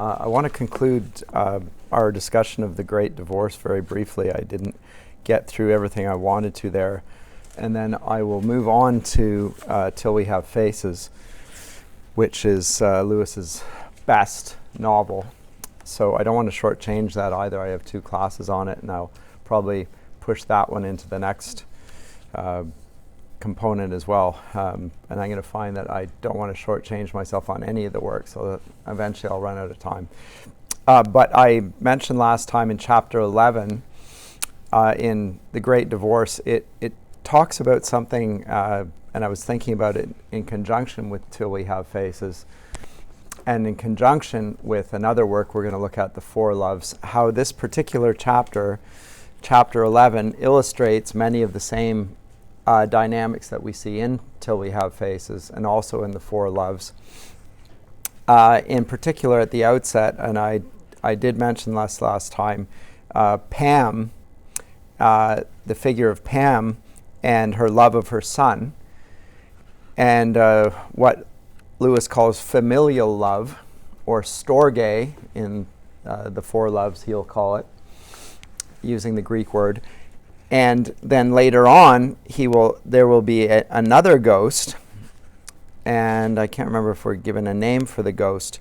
I want to conclude our discussion of the Great Divorce very briefly. I didn't get through everything I wanted to there. And then I will move on to Till We Have Faces, which is Lewis's best novel. So I don't want to shortchange that either. I have 2 classes on it, and I'll probably push that one into the next component as well. And I'm going to find that I don't want to shortchange myself on any of the work, so that eventually I'll run out of time. But I mentioned last time in chapter 11, in The Great Divorce, it talks about something, and I was thinking about it in conjunction with Till We Have Faces, and in conjunction with another work we're going to look at, The Four Loves, how this particular chapter, chapter 11, illustrates many of the same dynamics that we see in Till We Have Faces and also in The Four Loves. In particular, at the outset, and I did mention last time, Pam, the figure of Pam and her love of her son, and what Lewis calls familial love, or storge in The Four Loves, he'll call it, using the Greek word. And then later on, there will be another ghost, and I can't remember if we're given a name for the ghost,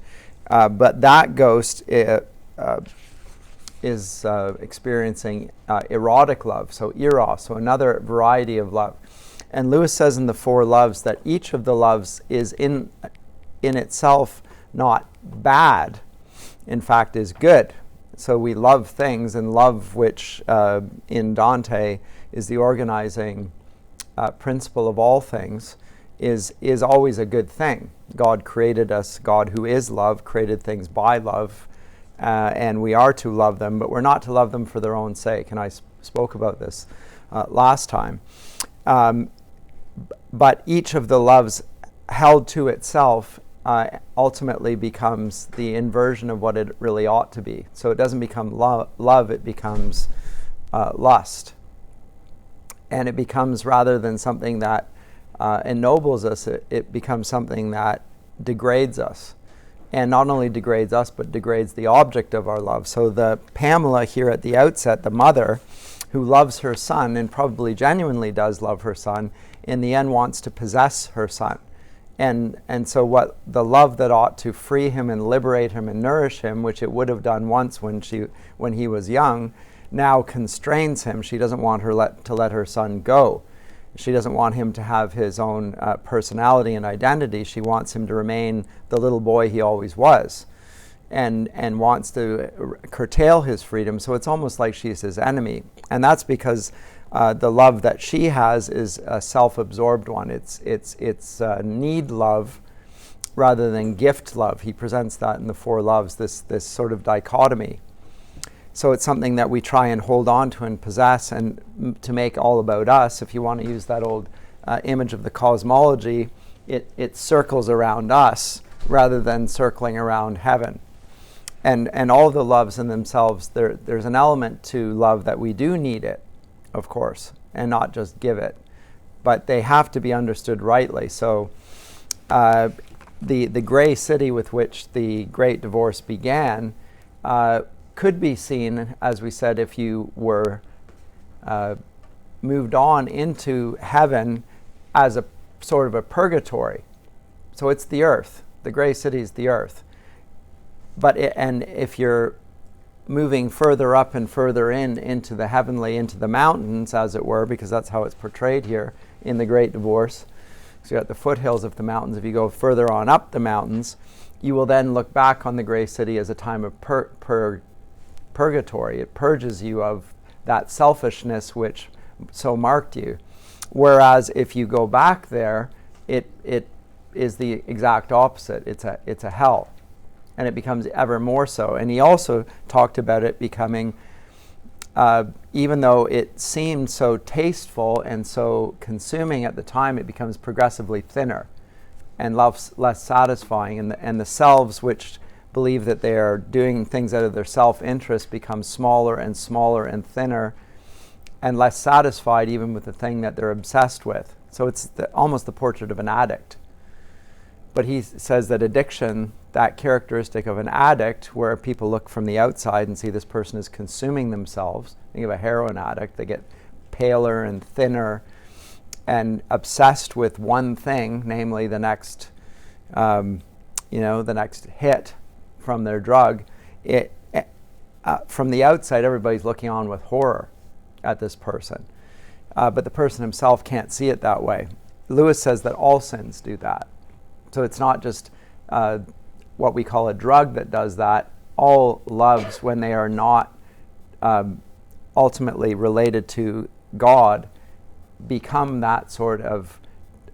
but that ghost is experiencing erotic love, so eros, so another variety of love. And Lewis says in The Four Loves that each of the loves is in itself not bad, in fact is good. So we love things, and love, which in Dante is the organizing principle of all things, is always a good thing. God created us, God who is love, created things by love, and we are to love them, but we're not to love them for their own sake. And I spoke about this last time. But each of the loves held to itself ultimately becomes the inversion of what it really ought to be. So it doesn't become love, it becomes lust. And it becomes, rather than something that ennobles us, it becomes something that degrades us. And not only degrades us, but degrades the object of our love. So the Pamela here at the outset, the mother, who loves her son, and probably genuinely does love her son, in the end wants to possess her son. And so what the love that ought to free him and liberate him and nourish him, which it would have done once when he was young, now constrains him. She doesn't want to let her son go. She doesn't want him to have his own personality and identity. She wants him to remain the little boy he always was, and wants to curtail his freedom. So it's almost like she's his enemy. And that's because the love that she has is a self-absorbed one. It's need love rather than gift love. He presents that in The Four Loves, this sort of dichotomy. So it's something that we try and hold on to and possess, and to make all about us. If you want to use that old image of the cosmology, it circles around us rather than circling around heaven. And all the loves in themselves, there's an element to love that we do need it, of course, and not just give it. But they have to be understood rightly. So the gray city with which the Great Divorce began could be seen, as we said, if you were moved on into heaven, as a sort of a purgatory. So it's the earth. The gray city is the earth. And if you're moving further up and further into the heavenly, into the mountains, as it were, because that's how it's portrayed here in The Great Divorce. So you're at the foothills of the mountains. If you go further on up the mountains, you will then look back on the gray city as a time of purgatory. It purges you of that selfishness which so marked you. Whereas if you go back there, it is the exact opposite. It's a hell. And it becomes ever more so. And he also talked about it becoming, even though it seemed so tasteful and so consuming at the time, it becomes progressively thinner and less satisfying. And the selves which believe that they are doing things out of their self-interest become smaller and smaller and thinner and less satisfied even with the thing that they're obsessed with. So it's almost the portrait of an addict. But he says that addiction, that characteristic of an addict where people look from the outside and see this person is consuming themselves. Think of a heroin addict. They get paler and thinner and obsessed with one thing, namely the next, the next hit from their drug. From the outside, everybody's looking on with horror at this person. But the person himself can't see it that way. Lewis says that all sins do that. So it's not just what we call a drug that does that. All loves, when they are not ultimately related to God, become that sort of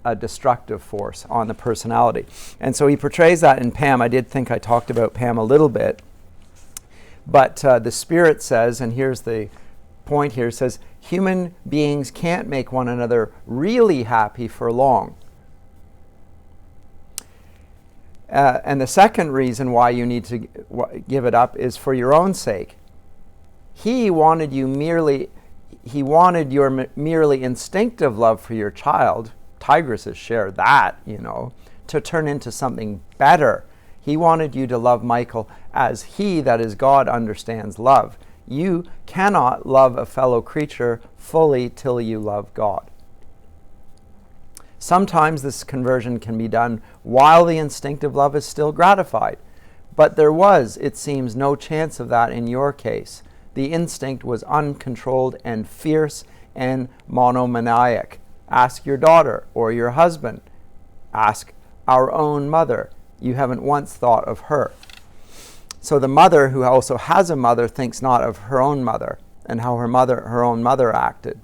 a destructive force on the personality. And so he portrays that in Pam. I did think I talked about Pam a little bit. But the Spirit says, and here's the point here, says, human beings can't make one another really happy for long. And the second reason why you need to give it up is for your own sake. He wanted your merely instinctive love for your child, tigresses share that, to turn into something better. He wanted you to love Michael as he, that is God, understands love. You cannot love a fellow creature fully till you love God. Sometimes this conversion can be done while the instinctive love is still gratified. But there was, it seems, no chance of that in your case. The instinct was uncontrolled and fierce and monomaniac. Ask your daughter or your husband. Ask our own mother. You haven't once thought of her. So the mother, who also has a mother, thinks not of her own mother and how her own mother acted.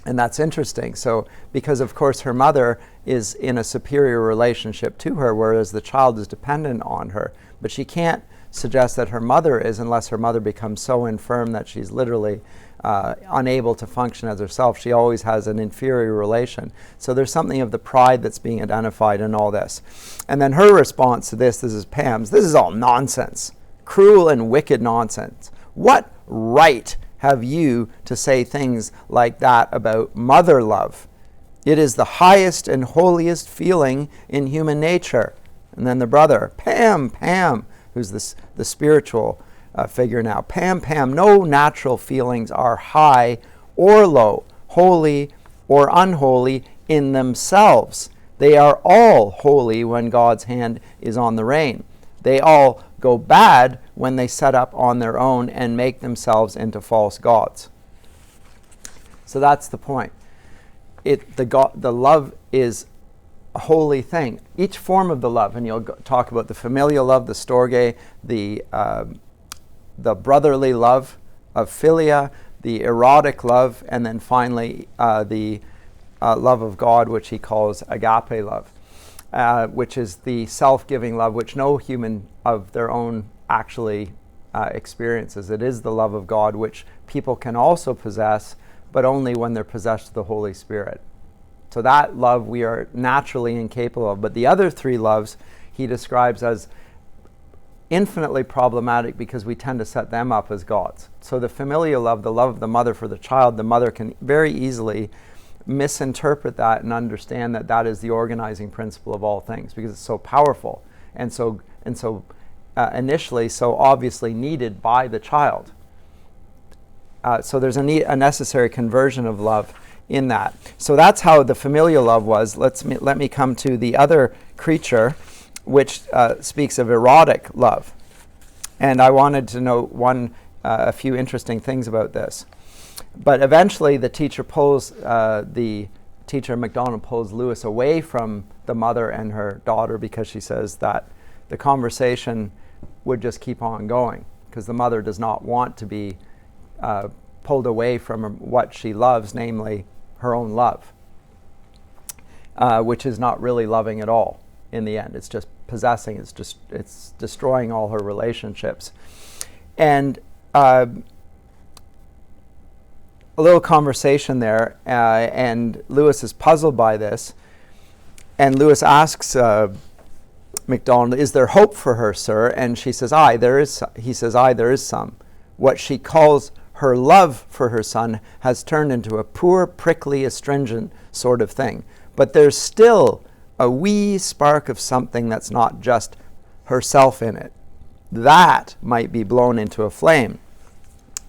And that's interesting. So, because of course her mother is in a superior relationship to her, whereas the child is dependent on her. But she can't suggest that her mother is, unless her mother becomes so infirm that she's literally unable to function as herself. She always has an inferior relation. So there's something of the pride that's being identified in all this. And then her response to this is Pam's, this is all nonsense, cruel and wicked nonsense. What right have you to say things like that about mother love? It is the highest and holiest feeling in human nature. And then the brother, Pam, who's the spiritual figure now. Pam, no natural feelings are high or low, holy or unholy in themselves. They are all holy when God's hand is on the rein. They all go bad when they set up on their own and make themselves into false gods. So that's the point. The love is a holy thing. Each form of the love, and you'll talk about the familial love, the storge, the brotherly love of philia, the erotic love, and then finally the love of God, which he calls agape love, which is the self-giving love, which no human of their own actually experiences. It is the love of God, which people can also possess, but only when they're possessed of the Holy Spirit. So that love we are naturally incapable of. But the other three loves he describes as infinitely problematic because we tend to set them up as gods. So the familial love, the love of the mother for the child, the mother can very easily misinterpret that and understand that that is the organizing principle of all things because it's so powerful and so initially so obviously needed by the child. So there's a necessary conversion of love in that. So that's how the familial love was. Let me come to the other creature, which speaks of erotic love. And I wanted to note a few interesting things about this. But eventually the teacher MacDonald pulls Lewis away from the mother and her daughter because she says that the conversation would just keep on going because the mother does not want to be pulled away from what she loves, namely her own love, which is not really loving at all in the end. It's just possessing, it's destroying all her relationships. And a little conversation there, and Lewis is puzzled by this, and Lewis asks MacDonald, "Is there hope for her, sir?" And she says, "Aye, there is." He says, "Aye, there is some. What she calls her love for her son has turned into a poor, prickly, astringent sort of thing. But there's still a wee spark of something that's not just herself in it. That might be blown into a flame.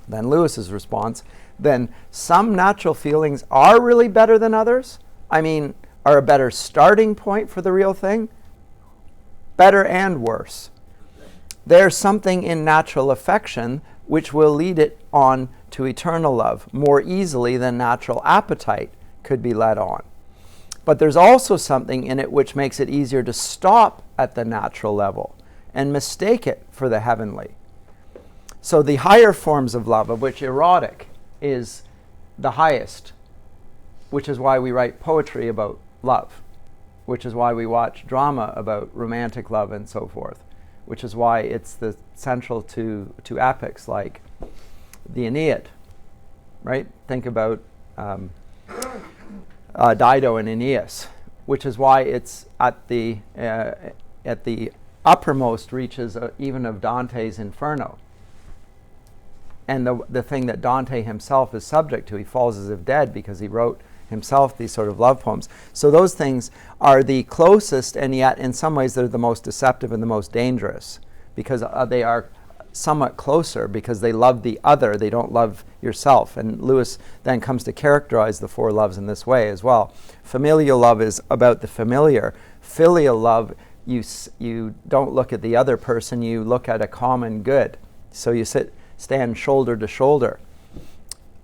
Then Lewis's response, then some natural feelings are really better than others? I mean, are a better starting point for the real thing? Better and worse. There's something in natural affection which will lead it on to eternal love more easily than natural appetite could be led on. But there's also something in it which makes it easier to stop at the natural level and mistake it for the heavenly. So the higher forms of love, of which erotic is the highest, which is why we write poetry about love, which is why we watch drama about romantic love and so forth, which is why it's the central to epics like the Aeneid, right? Think about Dido and Aeneas, which is why it's at the uppermost reaches even of Dante's Inferno. And the thing that Dante himself is subject to, he falls as if dead because he wrote himself these sort of love poems. So those things are the closest, and yet in some ways they're the most deceptive and the most dangerous, because they are somewhat closer because they love the other, they don't love yourself. And Lewis then comes to characterize the four loves in this way as well. Familial love is about the familiar. Filial love, you don't look at the other person, you look at a common good. So you stand shoulder to shoulder.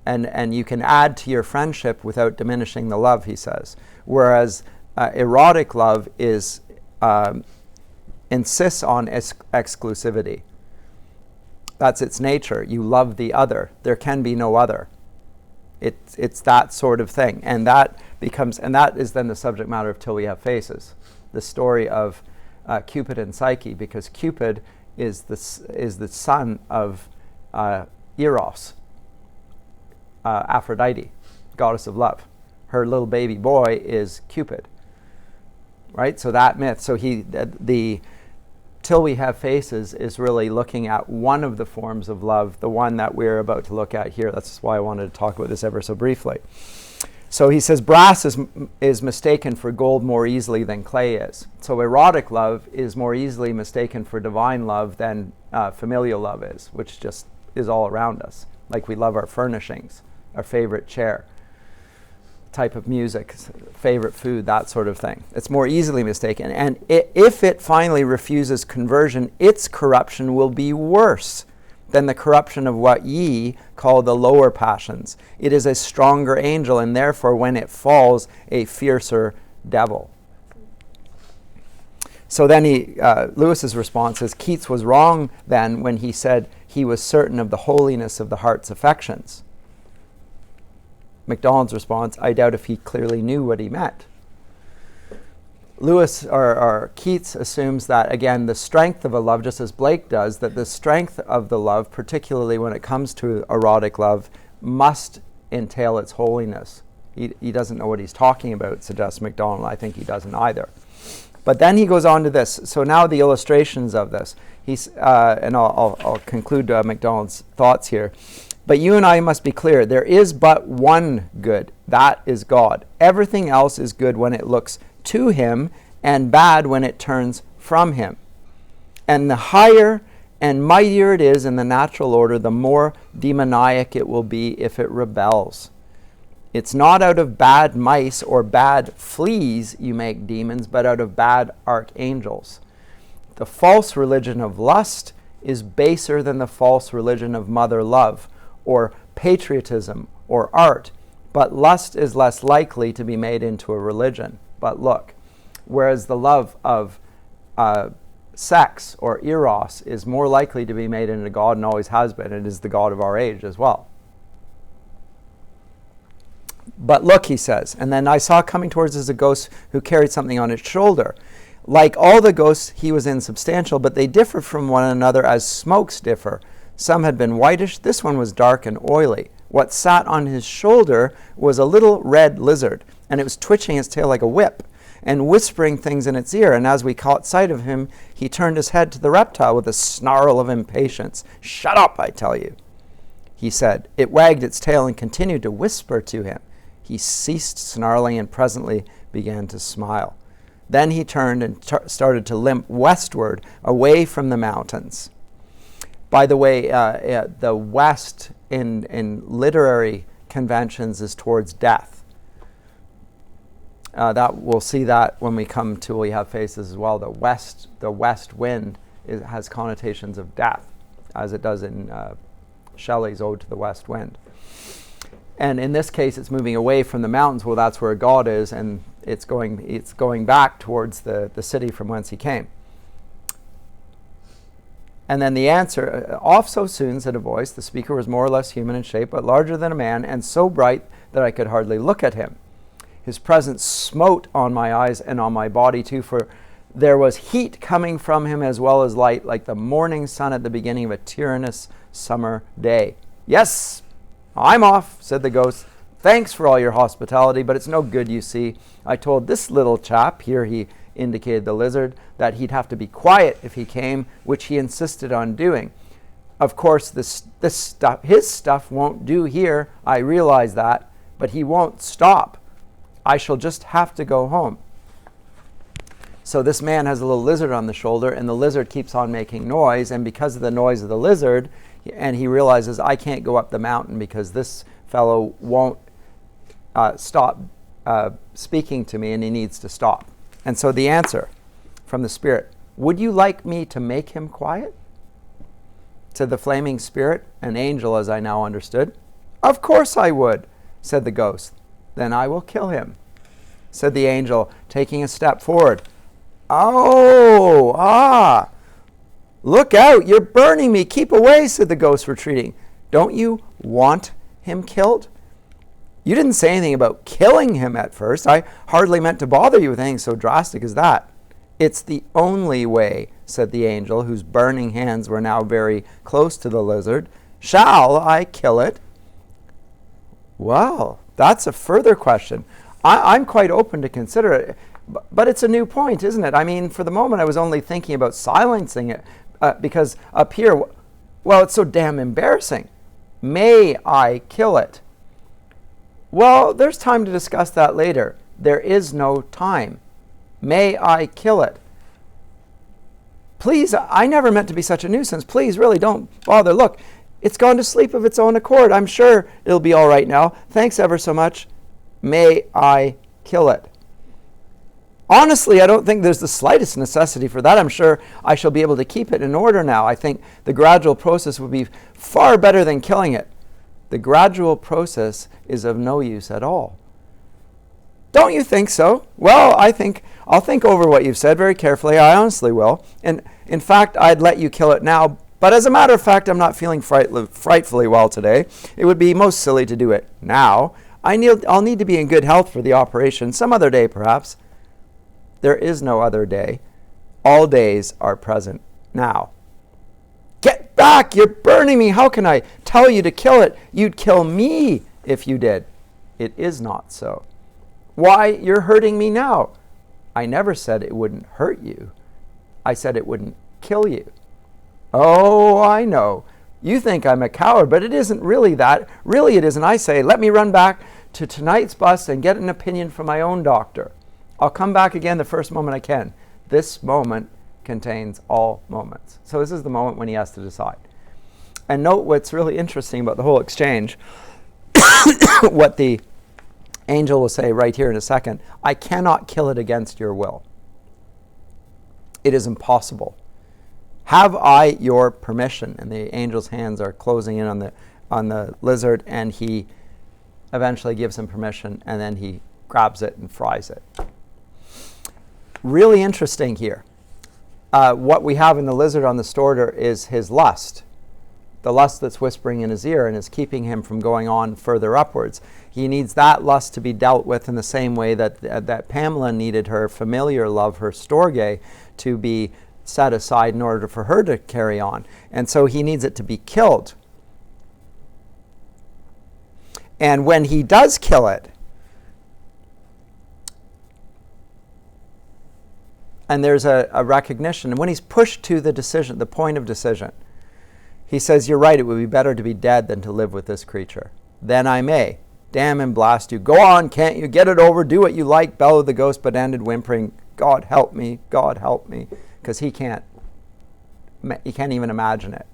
And you can add to your friendship without diminishing the love, he says. Whereas erotic love insists on exclusivity. That's its nature. You love the other. There can be no other. It's that sort of thing. And that is then the subject matter of Till We Have Faces, the story of Cupid and Psyche, because Cupid is the son of Eros, Aphrodite, goddess of love. Her little baby boy is Cupid, right? So that myth. So the Till We Have Faces is really looking at one of the forms of love, the one that we're about to look at here. That's why I wanted to talk about this ever so briefly. So he says brass is mistaken for gold more easily than clay is. So erotic love is more easily mistaken for divine love than familial love is, which just is all around us. Like we love our furnishings, our favorite chair, type of music, favorite food, that sort of thing. It's more easily mistaken. And if it finally refuses conversion, its corruption will be worse than the corruption of what ye call the lower passions. It is a stronger angel, and therefore when it falls, a fiercer devil. So then Lewis's response is, Keats was wrong then when he said he was certain of the holiness of the heart's affections. MacDonald's response, I doubt if he clearly knew what he meant. Lewis or Keats assumes that, again, the strength of a love, just as Blake does, that the strength of the love, particularly when it comes to erotic love, must entail its holiness. He doesn't know what he's talking about, suggests MacDonald. I think he doesn't either. But then he goes on to this. So now the illustrations of this. And I'll conclude MacDonald's thoughts here. But you and I must be clear. There is but one good. That is God. Everything else is good when it looks to him and bad when it turns from him. And the higher and mightier it is in the natural order, the more demoniac it will be if it rebels. It's not out of bad mice or bad fleas you make demons, but out of bad archangels. The false religion of lust is baser than the false religion of mother love, or patriotism, or art, but lust is less likely to be made into a religion. But look, whereas the love of sex, or eros, is more likely to be made into God and always has been, it is the God of our age as well. But look, he says, and then I saw coming towards us a ghost who carried something on its shoulder. Like all the ghosts, he was insubstantial, but they differ from one another as smokes differ. Some had been whitish, this one was dark and oily. What sat on his shoulder was a little red lizard, and it was twitching its tail like a whip, and whispering things in its ear. And as we caught sight of him, he turned his head to the reptile with a snarl of impatience. Shut up, I tell you, he said. It wagged its tail and continued to whisper to him. He ceased snarling and presently began to smile. Then he turned and started to limp westward, away from the mountains. By the way, the west in literary conventions is towards death. That we'll see that when we come to We Have Faces as well. The west wind has connotations of death, as it does in Shelley's Ode to the West Wind. And in this case, it's moving away from the mountains. Well, that's where God is, and it's going back towards the city from whence he came. And then the answer, off so soon, said a voice. The speaker was more or less human in shape, but larger than a man, and so bright that I could hardly look at him. His presence smote on my eyes and on my body too, for there was heat coming from him as well as light, like the morning sun at the beginning of a tyrannous summer day. Yes, I'm off, said the ghost. Thanks for all your hospitality, but it's no good, you see. I told this little chap, here he indicated the lizard, that he'd have to be quiet if he came, which he insisted on doing. Of course, this stuff, his stuff won't do here, I realize that, but he won't stop. I shall just have to go home. So this man has a little lizard on the shoulder, and the lizard keeps on making noise, and because of the noise of the lizard, and he realizes, I can't go up the mountain because this fellow won't stop speaking to me, and he needs to stop. And so the answer from the spirit, would you like me to make him quiet? Said the flaming spirit, an angel as I now understood. Of course I would, said the ghost. Then I will kill him, said the angel, taking a step forward. Look out, you're burning me. Keep away, said the ghost, retreating. Don't you want him killed? You didn't say anything about killing him at first. I hardly meant to bother you with anything so drastic as that. It's the only way, said the angel, whose burning hands were now very close to the lizard. Shall I kill it? Well, that's a further question. I'm quite open to consider it, but it's a new point, isn't it? I mean, for the moment, I was only thinking about silencing it because up here, well, it's so damn embarrassing. May I kill it? Well, there's time to discuss that later. There is no time. May I kill it? Please, I never meant to be such a nuisance. Please, really, don't bother. Look, it's gone to sleep of its own accord. I'm sure it'll be all right now. Thanks ever so much. May I kill it? Honestly, I don't think there's the slightest necessity for that. I'm sure I shall be able to keep it in order now. I think the gradual process would be far better than killing it. The gradual process is of no use at all. Don't you think so? Well, I'll think over what you've said very carefully. I honestly will. And in fact, I'd let you kill it now. But as a matter of fact, I'm not feeling frightfully well today. It would be most silly to do it now. I'll need to be in good health for the operation. Some other day, perhaps. There is no other day. All days are present now. Get back! You're burning me! How can I tell you to kill it? You'd kill me if you did. It is not so. Why, you're hurting me now. I never said it wouldn't hurt you. I said it wouldn't kill you. Oh, I know. You think I'm a coward, but it isn't really that. Really it isn't. I say, let me run back to tonight's bus and get an opinion from my own doctor. I'll come back again the first moment I can. This moment contains all moments. So this is the moment when he has to decide. And note what's really interesting about the whole exchange, what the angel will say right here in a second. I cannot kill it against your will. It is impossible. Have I your permission? And the angel's hands are closing in on the lizard, and he eventually gives him permission, and then he grabs it and fries it. Really interesting here. What we have in the lizard on the starter is his lust. The lust that's whispering in his ear and is keeping him from going on further upwards. He needs that lust to be dealt with in the same way that Pamela needed her familiar love, her storge, to be set aside in order for her to carry on. And so he needs it to be killed. And when he does kill it, and there's a recognition, and when he's pushed to the decision, the point of decision, he says, you're right, it would be better to be dead than to live with this creature. Then I may. Damn and blast you. Go on, can't you? Get it over, do what you like, bellowed the ghost, but ended whimpering, God help me, God help me, because he can't even imagine it.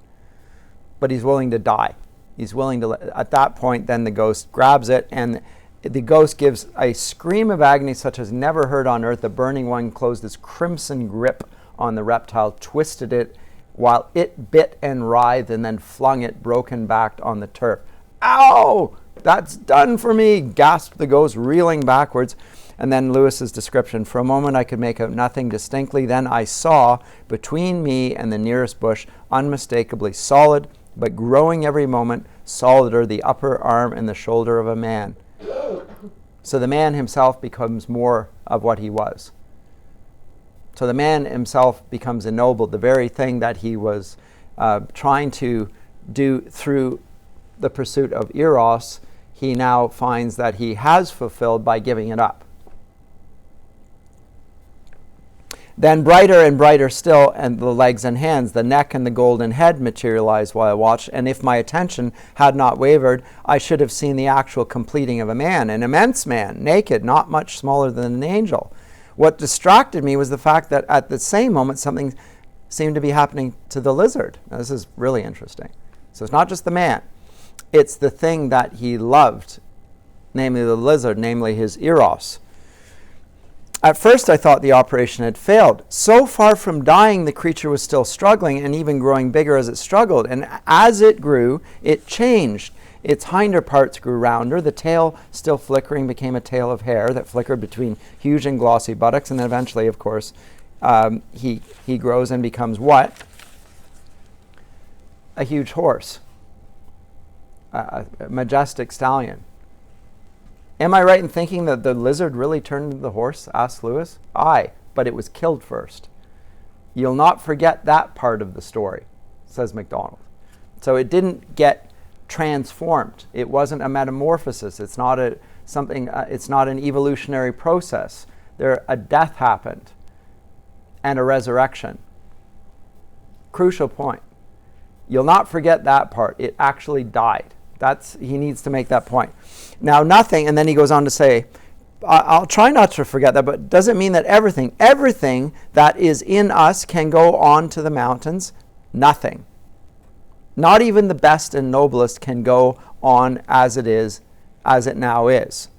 But he's willing to die. He's willing to, at that point, then the ghost grabs it, and the ghost gives a scream of agony such as never heard on earth. The burning one closed its crimson grip on the reptile, twisted it while it bit and writhed, and then flung it broken-backed on the turf. Ow! That's done for me, gasped the ghost, reeling backwards. And then Lewis's description, for a moment I could make out nothing distinctly. Then I saw, between me and the nearest bush, unmistakably solid, but growing every moment, solider, the upper arm and the shoulder of a man. So the man himself becomes more of what he was. So the man himself becomes ennobled. The very thing that he was trying to do through the pursuit of eros, he now finds that he has fulfilled by giving it up. Then brighter and brighter still, and the legs and hands, the neck and the golden head materialized while I watched, and if my attention had not wavered, I should have seen the actual completing of a man, an immense man, naked, not much smaller than an angel. What distracted me was the fact that at the same moment something seemed to be happening to the lizard. Now, this is really interesting. So it's not just the man. It's the thing that he loved, namely the lizard, namely his eros. At first I thought the operation had failed. So far from dying, the creature was still struggling and even growing bigger as it struggled. And as it grew, it changed. Its hinder parts grew rounder. The tail, still flickering, became a tail of hair that flickered between huge and glossy buttocks. And then eventually, of course, he grows and becomes what? A huge horse. A majestic stallion. Am I right in thinking that the lizard really turned into the horse? Asked Lewis. Aye, but it was killed first. You'll not forget that part of the story, says MacDonald. So it didn't get transformed. It wasn't a metamorphosis. It's not it's not an evolutionary process. A death happened and a resurrection. Crucial point. You'll not forget that part. It actually died. He needs to make that point. Now, nothing, and then he goes on to say, I'll try not to forget that, but does it mean that everything that is in us can go on to the mountains? Nothing. Not even the best and noblest can go on as it now is.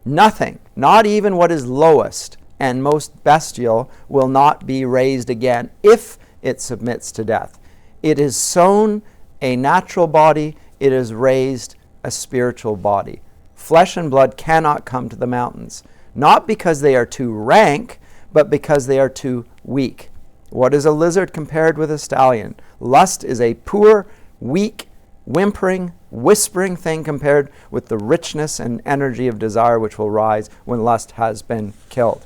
Nothing, not even what is lowest and most bestial, will not be raised again if it submits to death. It is sown a natural body, it is raised a spiritual body. Flesh and blood cannot come to the mountains, not because they are too rank, but because they are too weak. What is a lizard compared with a stallion? Lust is a poor, weak, whimpering, whispering thing compared with the richness and energy of desire which will rise when lust has been killed.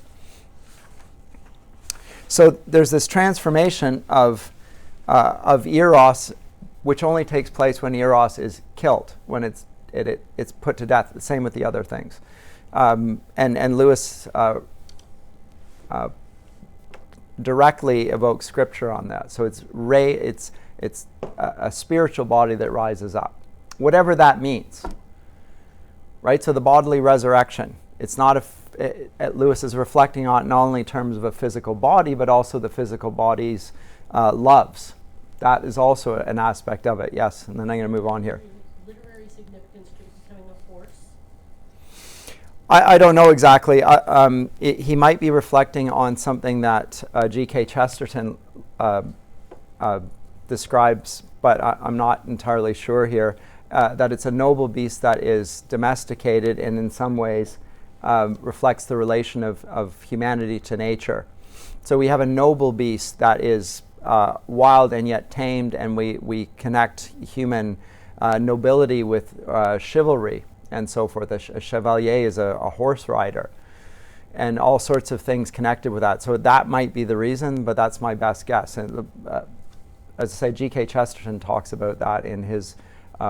So there's this transformation of eros, which only takes place when eros is killed, when it's put to death. The same with the other things, and Lewis directly evokes scripture on that. So it's a spiritual body that rises up, whatever that means. Right. So the bodily resurrection. It's not Lewis is reflecting on it not only in terms of a physical body, but also the physical body's loves. That is also an aspect of it, yes. And then I'm going to move on here. Literary significance to becoming a horse? I don't know exactly. He might be reflecting on something that G.K. Chesterton describes, but I'm not entirely sure here, that it's a noble beast that is domesticated and in some ways reflects the relation of humanity to nature. So we have a noble beast that is wild and yet tamed, and we connect human nobility with chivalry and so forth. A chevalier is a horse rider, and all sorts of things connected with that. So that might be the reason, but that's my best guess. And as I say, G.K. Chesterton talks about that in his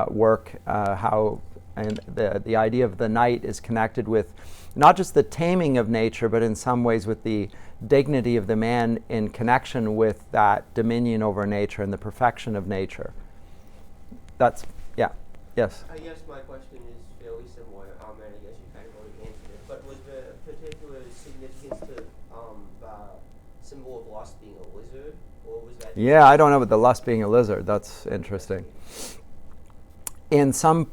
work, how and the idea of the knight is connected with not just the taming of nature, but in some ways with the dignity of the man in connection with that dominion over nature and the perfection of nature. That's, yeah, yes? I guess my question is fairly similar, and I guess you kind of already answered it, but was there a particular significance to the symbol of lust being a lizard, or was that? Yeah, I don't know about the lust being a lizard. That's interesting. In some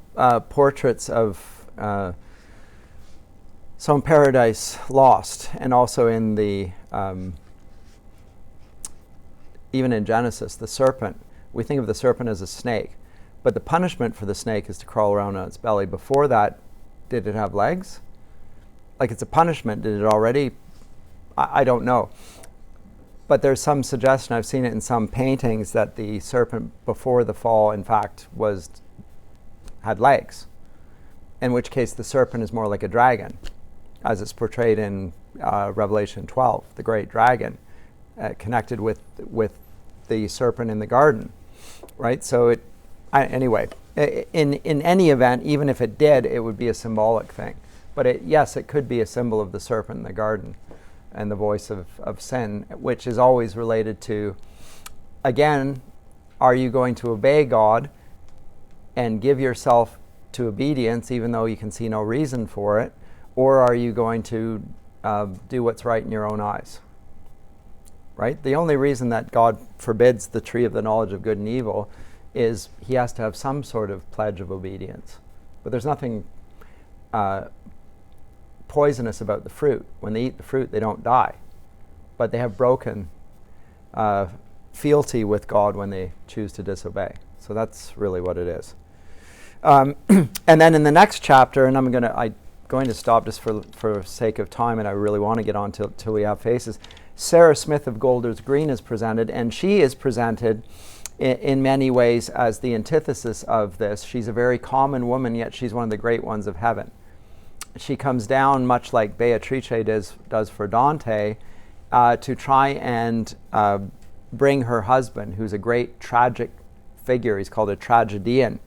portraits of some Paradise Lost, and also in the even in Genesis, the serpent, we think of the serpent as a snake, but the punishment for the snake is to crawl around on its belly. Before that, did it have legs? Like, it's a punishment. Did it already? I don't know. But there's some suggestion, I've seen it in some paintings, that the serpent before the fall, in fact, had legs, in which case the serpent is more like a dragon, as it's portrayed in Revelation 12, the great dragon, connected with the serpent in the garden, right? So anyway, in any event, even if it did, it would be a symbolic thing. But yes, it could be a symbol of the serpent in the garden and the voice of sin, which is always related to, again, are you going to obey God and give yourself to obedience even though you can see no reason for it, or are you going to do what's right in your own eyes? Right? The only reason that God forbids the tree of the knowledge of good and evil is he has to have some sort of pledge of obedience. But there's nothing poisonous about the fruit. When they eat the fruit, they don't die. But they have broken fealty with God when they choose to disobey. So that's really what it is. And then in the next chapter, and I'm going to stop just for sake of time, and I really want to get on till we have faces. Sarah Smith of Golders Green is presented, and she is presented in many ways as the antithesis of this. She's a very common woman, yet she's one of the great ones of heaven. She comes down much like Beatrice does for Dante to try and bring her husband, who's a great tragic figure. He's called a tragedian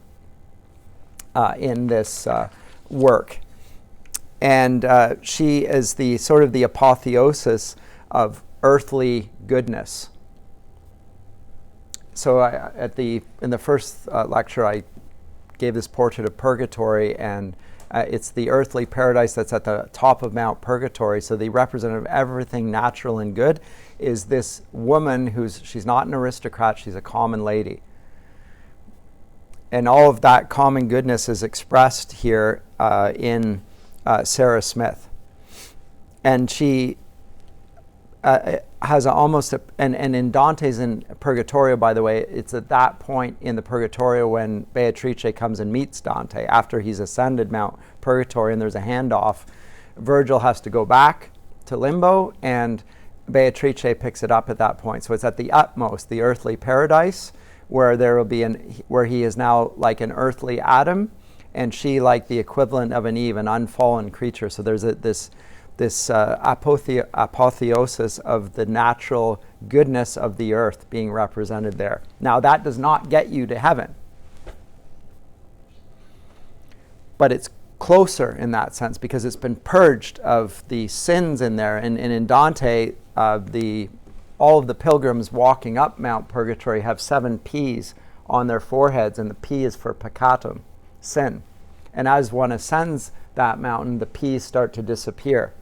in this work. And she is the sort of the apotheosis of earthly goodness. So in the first lecture, I gave this portrait of purgatory, and it's the earthly paradise that's at the top of Mount Purgatory. So the representative of everything natural and good is this woman she's not an aristocrat, she's a common lady. And all of that common goodness is expressed here in Sarah Smith. And she has and in Dante's in Purgatorio, by the way, it's at that point in the Purgatorio when Beatrice comes and meets Dante after he's ascended Mount Purgatory, and there's a handoff. Virgil has to go back to limbo, and Beatrice picks it up at that point. So it's at the utmost, the earthly paradise, where there will be where he is now like an earthly Adam, and she like the equivalent of an Eve, an unfallen creature. So there's this apotheosis of the natural goodness of the earth being represented there. Now, that does not get you to heaven, but it's closer in that sense because it's been purged of the sins in there. And in Dante, all of the pilgrims walking up Mount Purgatory have 7 P's on their foreheads, and the P is for peccatum, sin. And as one ascends that mountain, the P's start to disappear.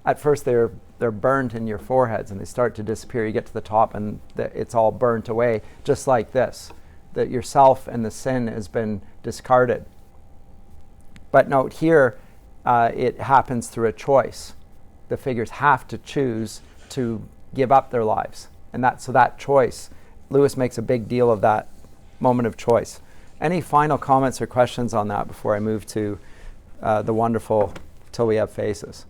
At first, they're burnt in your foreheads, and they start to disappear. You get to the top, and it's all burnt away, just like this. That yourself and the sin has been discarded. But note here, it happens through a choice. The figures have to choose to give up their lives. And that choice, Lewis makes a big deal of that moment of choice. Any final comments or questions on that before I move to the wonderful Till We Have Faces?